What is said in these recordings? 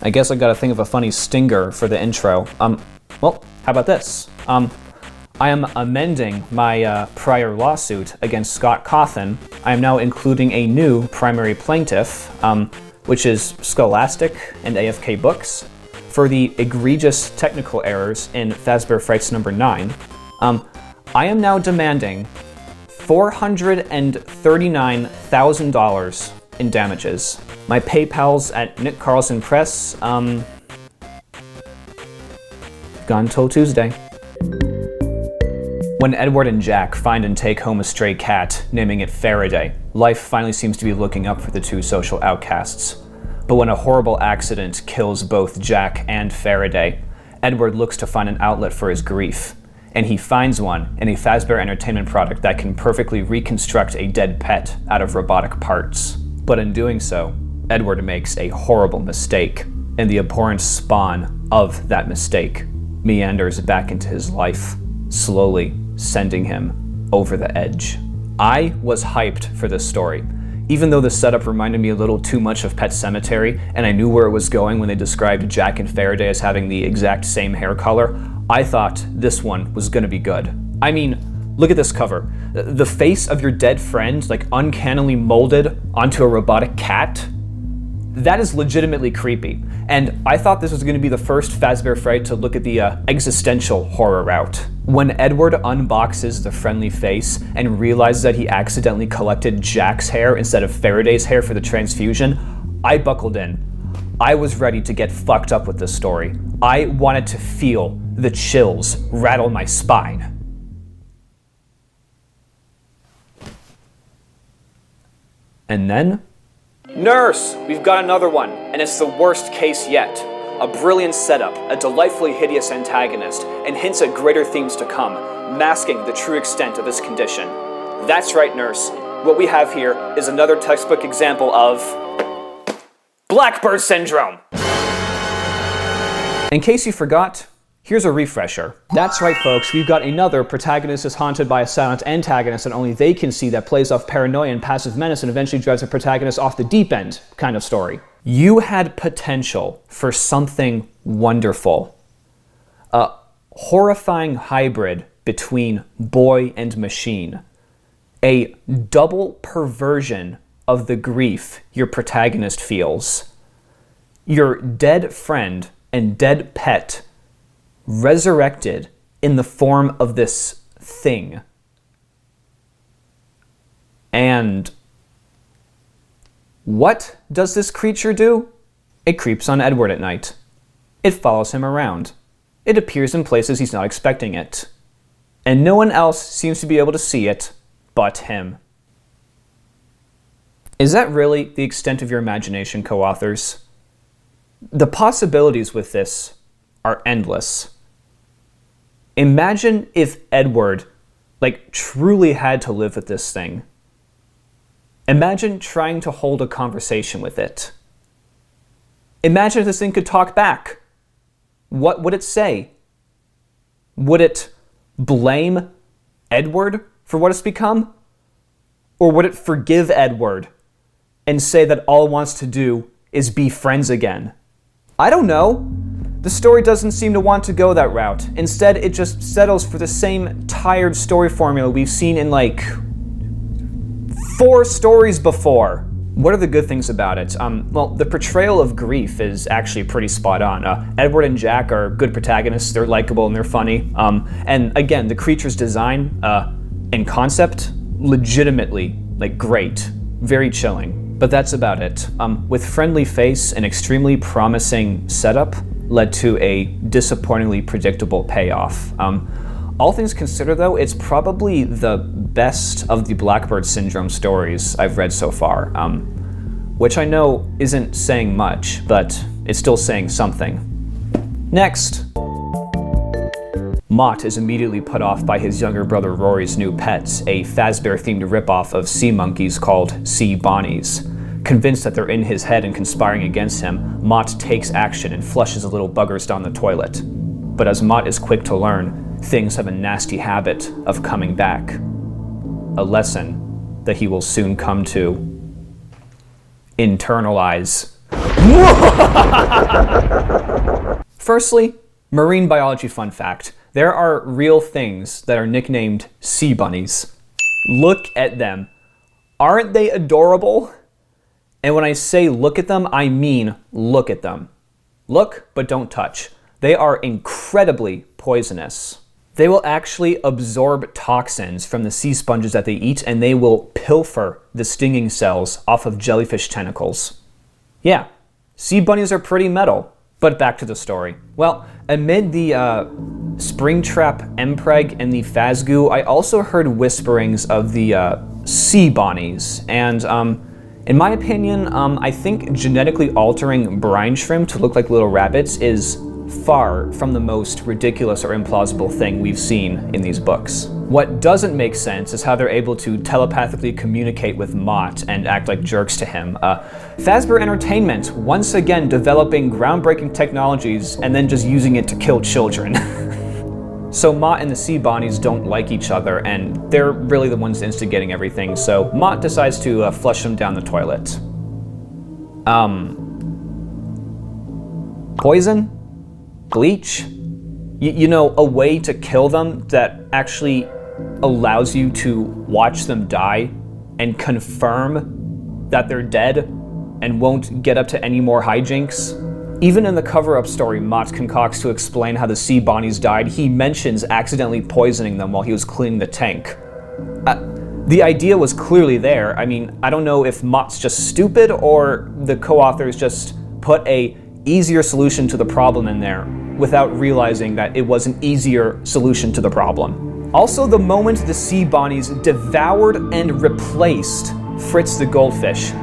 I guess I gotta think of a funny stinger for the intro. Well, how about this? I am amending my prior lawsuit against Scott Cawthon. I am now including a new primary plaintiff, which is Scholastic and AFK Books, for the egregious technical errors in Fazbear Frights number 9. I am now demanding $439,000 in damages. My PayPal's at Nick Carlson Press, gone till Tuesday. When Edward and Jack find and take home a stray cat, naming it Faraday, life finally seems to be looking up for the two social outcasts. But when a horrible accident kills both Jack and Faraday, Edward looks to find an outlet for his grief. And he finds one in a Fazbear Entertainment product that can perfectly reconstruct a dead pet out of robotic parts. But in doing so, Edward makes a horrible mistake, and the abhorrent spawn of that mistake meanders back into his life, slowly sending him over the edge. I was hyped for this story. Even though the setup reminded me a little too much of Pet Sematary, and I knew where it was going when they described Jack and Faraday as having the exact same hair color, I thought this one was gonna be good. I mean, look at this cover. The face of your dead friend, like uncannily molded onto a robotic cat, that is legitimately creepy. And I thought this was gonna be the first Fazbear Fright to look at the existential horror route. When Edward unboxes the friendly face and realizes that he accidentally collected Jack's hair instead of Faraday's hair for the transfusion, I buckled in. I was ready to get fucked up with this story. I wanted to feel the chills rattle my spine. And then, nurse, we've got another one, and it's the worst case yet. A brilliant setup, a delightfully hideous antagonist, and hints at greater themes to come, masking the true extent of this condition. That's right, nurse. What we have here is another textbook example of Blackbird Syndrome. In case you forgot, here's a refresher. That's right, folks, we've got another protagonist is haunted by a silent antagonist and only they can see that plays off paranoia and passive menace and eventually drives the protagonist off the deep end kind of story. You had potential for something wonderful. A horrifying hybrid between boy and machine. A double perversion of the grief your protagonist feels. Your dead friend and dead pet resurrected in the form of this thing. And what does this creature do? It creeps on Edward at night. It follows him around. It appears in places he's not expecting it. And no one else seems to be able to see it but him. Is that really the extent of your imagination, co-authors? The possibilities with this are endless. Imagine if Edward, truly had to live with this thing. Imagine trying to hold a conversation with it. Imagine if this thing could talk back. What would it say? Would it blame Edward for what it's become? Or would it forgive Edward and say that all it wants to do is be friends again? I don't know. The story doesn't seem to want to go that route. Instead, it just settles for the same tired story formula we've seen in 4 stories before. What are the good things about it? Well, the portrayal of grief is actually pretty spot on. Edward and Jack are good protagonists. They're likable and they're funny. And again, the creature's design and concept, legitimately, great. Very chilling. But that's about it. With friendly face and extremely promising setup, led to a disappointingly predictable payoff. All things considered, though, it's probably the best of the Blackbird Syndrome stories I've read so far, which I know isn't saying much, but it's still saying something. Next. Mott is immediately put off by his younger brother Rory's new pets, a Fazbear-themed ripoff of sea monkeys called Sea Bonnies. Convinced that they're in his head and conspiring against him, Mott takes action and flushes the little buggers down the toilet. But as Mott is quick to learn, things have a nasty habit of coming back. A lesson that he will soon come to internalize. Firstly, marine biology fun fact. There are real things that are nicknamed sea bunnies. Look at them. Aren't they adorable? And when I say look at them, I mean look at them. Look, but don't touch. They are incredibly poisonous. They will actually absorb toxins from the sea sponges that they eat, and they will pilfer the stinging cells off of jellyfish tentacles. Yeah, sea bunnies are pretty metal. But back to the story. Well, amid the Springtrap Empreg and the Phasgoo, I also heard whisperings of the sea bonnies. And in my opinion, I think genetically altering brine shrimp to look like little rabbits is far from the most ridiculous or implausible thing we've seen in these books. What doesn't make sense is how they're able to telepathically communicate with Mott and act like jerks to him. Fazbear Entertainment, once again developing groundbreaking technologies and then just using it to kill children. So Mott and the sea bonnies don't like each other, and they're really the ones instigating everything, so Mott decides to flush them down the toilet. Poison? Bleach? You know, a way to kill them that actually allows you to watch them die and confirm that they're dead and won't get up to any more hijinks. Even in the cover-up story Mott concocts to explain how the sea bonnies died, he mentions accidentally poisoning them while he was cleaning the tank. The idea was clearly there. I mean, I don't know if Mott's just stupid or the co-authors just put a easier solution to the problem in there without realizing that it was an easier solution to the problem. Also, the moment the sea bonnies devoured and replaced Fritz the goldfish,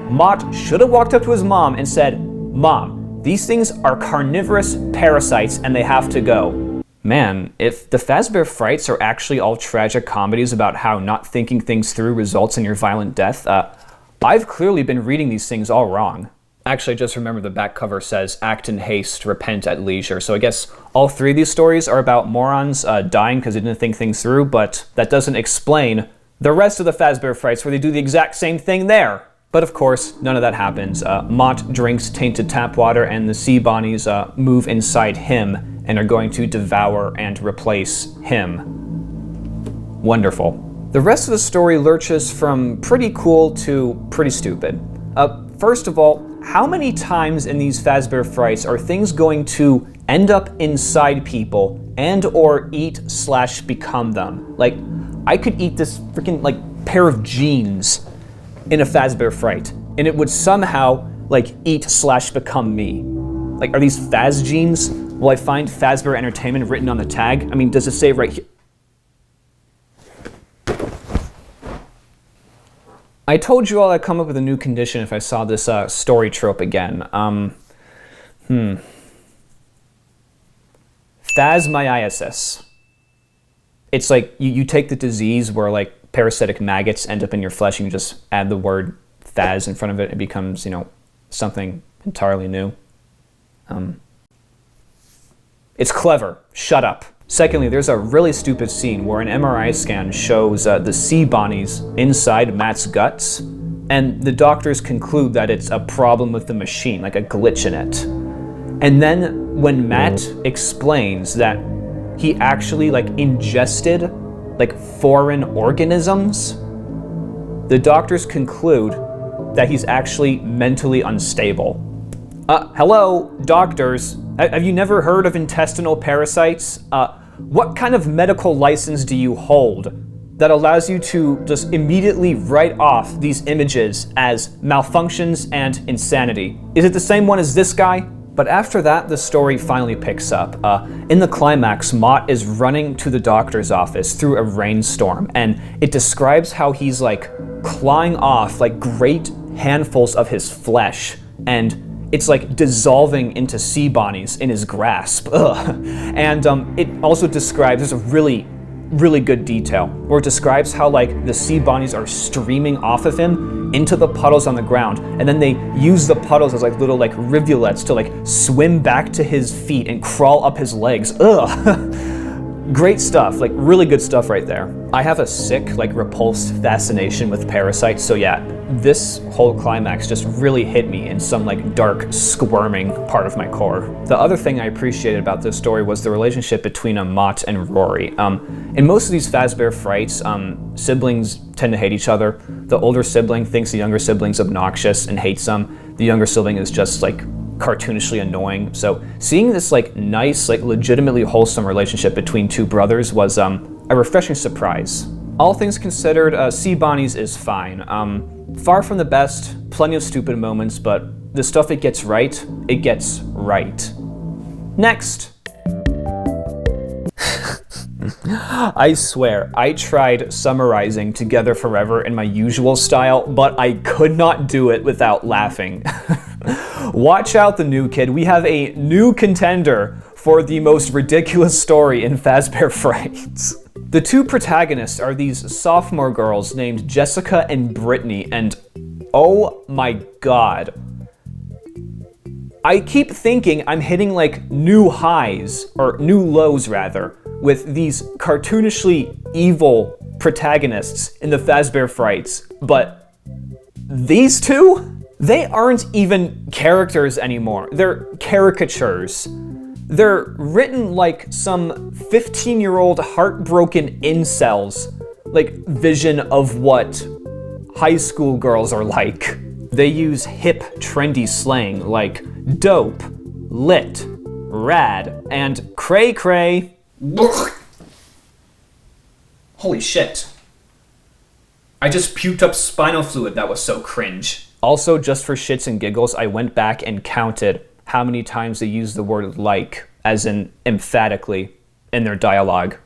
Mott should have walked up to his mom and said, "Mom, these things are carnivorous parasites and they have to go." Man, if the Fazbear Frights are actually all tragic comedies about how not thinking things through results in your violent death, I've clearly been reading these things all wrong. Actually, just remember the back cover says, "Act in haste, repent at leisure." So I guess all three of these stories are about morons dying because they didn't think things through, but that doesn't explain the rest of the Fazbear Frights where they do the exact same thing there. But of course, none of that happens. Mott drinks tainted tap water and the sea bonnies move inside him and are going to devour and replace him. Wonderful. The rest of the story lurches from pretty cool to pretty stupid. First of all, how many times in these Fazbear Frights are things going to end up inside people and or eat/become them? Like, I could eat this freaking pair of jeans in a Fazbear Fright, and it would somehow eat/become me. Like, are these Faz jeans? Will I find Fazbear Entertainment written on the tag? I mean, does it say right here? I told you all I'd come up with a new condition if I saw this story trope again. Phasmiasis. It's like you take the disease where parasitic maggots end up in your flesh and you just add the word phas in front of it. It becomes, something entirely new. It's clever. Shut up. Secondly, there's a really stupid scene where an MRI scan shows the sea bonnies inside Matt's guts, and the doctors conclude that it's a problem with the machine, like a glitch in it. And then when Matt explains that he actually ingested foreign organisms, the doctors conclude that he's actually mentally unstable. Hello, doctors. Have you never heard of intestinal parasites? What kind of medical license do you hold that allows you to just immediately write off these images as malfunctions and insanity? Is it the same one as this guy? But after that, the story finally picks up. In the climax, Mott is running to the doctor's office through a rainstorm, and it describes how he's clawing off great handfuls of his flesh, and it's dissolving into sea bonnies in his grasp. Ugh. And it also describes, there's a really, really good detail, where it describes how the sea bonnies are streaming off of him into the puddles on the ground, and then they use the puddles as little rivulets to swim back to his feet and crawl up his legs. Ugh. Great stuff, like really good stuff right there. I have a sick, like repulsed fascination with parasites, so yeah, this whole climax just really hit me in some like dark, squirming part of my core. The other thing I appreciated about this story was the relationship between Mott and Rory. In most of these Fazbear Frights, siblings tend to hate each other. The older sibling thinks the younger sibling's obnoxious and hates them. The younger sibling is just like cartoonishly annoying. So seeing this like nice, like legitimately wholesome relationship between two brothers was a refreshing surprise. All things considered, Sea Bonnie's is fine. Far from the best, plenty of stupid moments, but the stuff it gets right, it gets right. Next. I swear, I tried summarizing Together Forever in my usual style, but I could not do it without laughing. Watch out, the new kid. We have a new contender for the most ridiculous story in Fazbear Frights. The two protagonists are these sophomore girls named Jessica and Brittany, and oh my god. I keep thinking I'm hitting like new highs, or new lows rather, with these cartoonishly evil protagonists in the Fazbear Frights, but these two? They aren't even characters anymore. They're caricatures. They're written like some 15-year-old heartbroken incels, like vision of what high school girls are like. They use hip, trendy slang like dope, lit, rad, and cray-cray. Holy shit. I just puked up spinal fluid. That was so cringe. Also, just for shits and giggles, I went back and counted how many times they use the word like, as in emphatically, in their dialogue.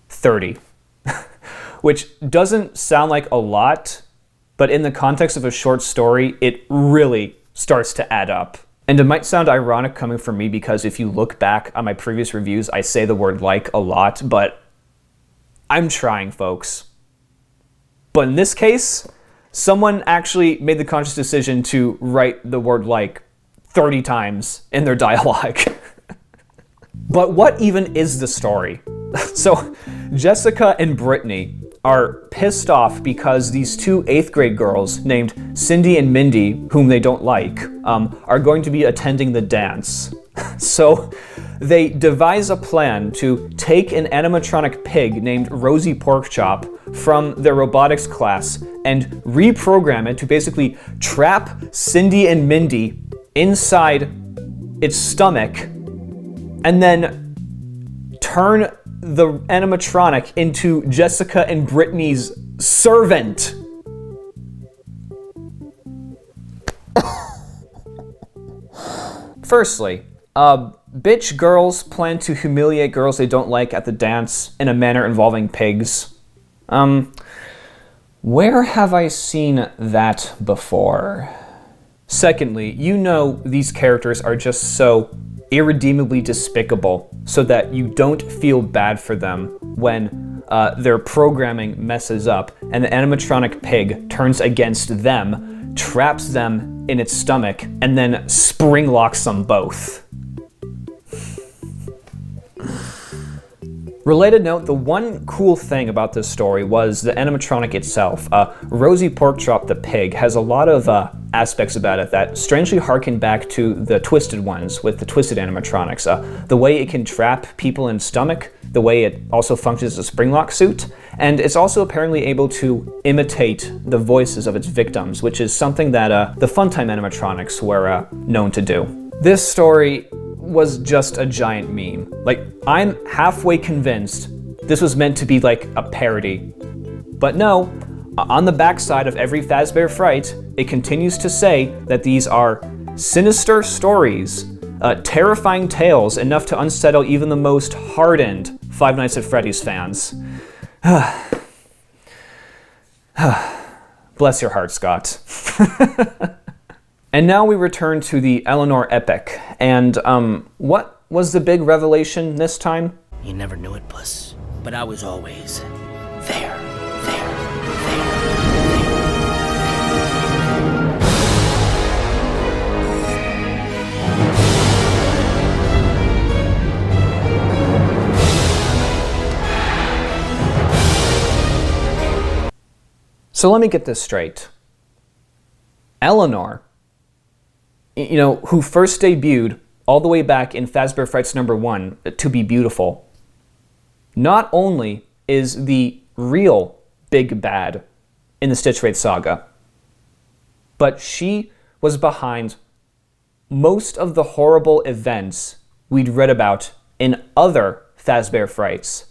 30. Which doesn't sound like a lot, but in the context of a short story, it really starts to add up. And it might sound ironic coming from me because if you look back on my previous reviews, I say the word like a lot, but I'm trying, folks. But in this case, someone actually made the conscious decision to write the word like 30 times in their dialogue. But what even is the story? So Jessica and Brittany are pissed off because these two 8th grade girls named Cindy and Mindy, whom they don't like, are going to be attending the dance. So they devise a plan to take an animatronic pig named Rosie Porkchop from their robotics class and reprogram it to basically trap Cindy and Mindy inside its stomach and then turn the animatronic into Jessica and Brittany's servant. Firstly, bitch girls plan to humiliate girls they don't like at the dance in a manner involving pigs. Where have I seen that before? Secondly, you know these characters are just so irredeemably despicable so that you don't feel bad for them when their programming messes up and the animatronic pig turns against them, traps them in its stomach, and then spring locks them both. Related note, the one cool thing about this story was the animatronic itself. Rosie Porkchop the pig has a lot of aspects about it that strangely harken back to the Twisted ones with the Twisted animatronics. The way it can trap people in stomach, the way it also functions as a spring lock suit, and it's also apparently able to imitate the voices of its victims, which is something that the Funtime animatronics were known to do. This story was just a giant meme. Like, I'm halfway convinced this was meant to be like a parody. But no, on the backside of every Fazbear Fright, it continues to say that these are sinister stories, terrifying tales enough to unsettle even the most hardened Five Nights at Freddy's fans. Bless your heart, Scott. And now we return to the Eleanor epic. And what was the big revelation this time? You never knew it, Puss, but I was always there. So let me get this straight. Eleanor, who first debuted all the way back in Fazbear Frights #1 to be beautiful, not only is the real big bad in the Stitchwraith saga, but she was behind most of the horrible events we'd read about in other Fazbear Frights.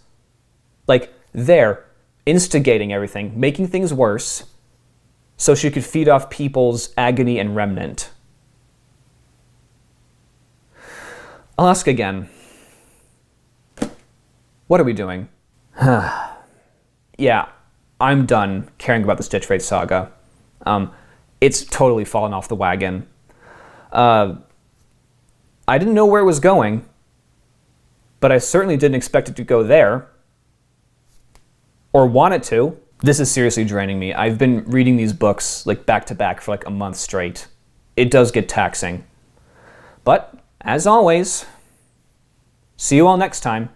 Like, they're instigating everything, making things worse, so she could feed off people's agony and remnant. I'll ask again. What are we doing? Yeah, I'm done caring about the Stitchwraith saga. It's totally fallen off the wagon. I didn't know where it was going, but I certainly didn't expect it to go there. Or want it to. This is seriously draining me. I've been reading these books like back to back for like a month straight. It does get taxing. But, as always, see you all next time.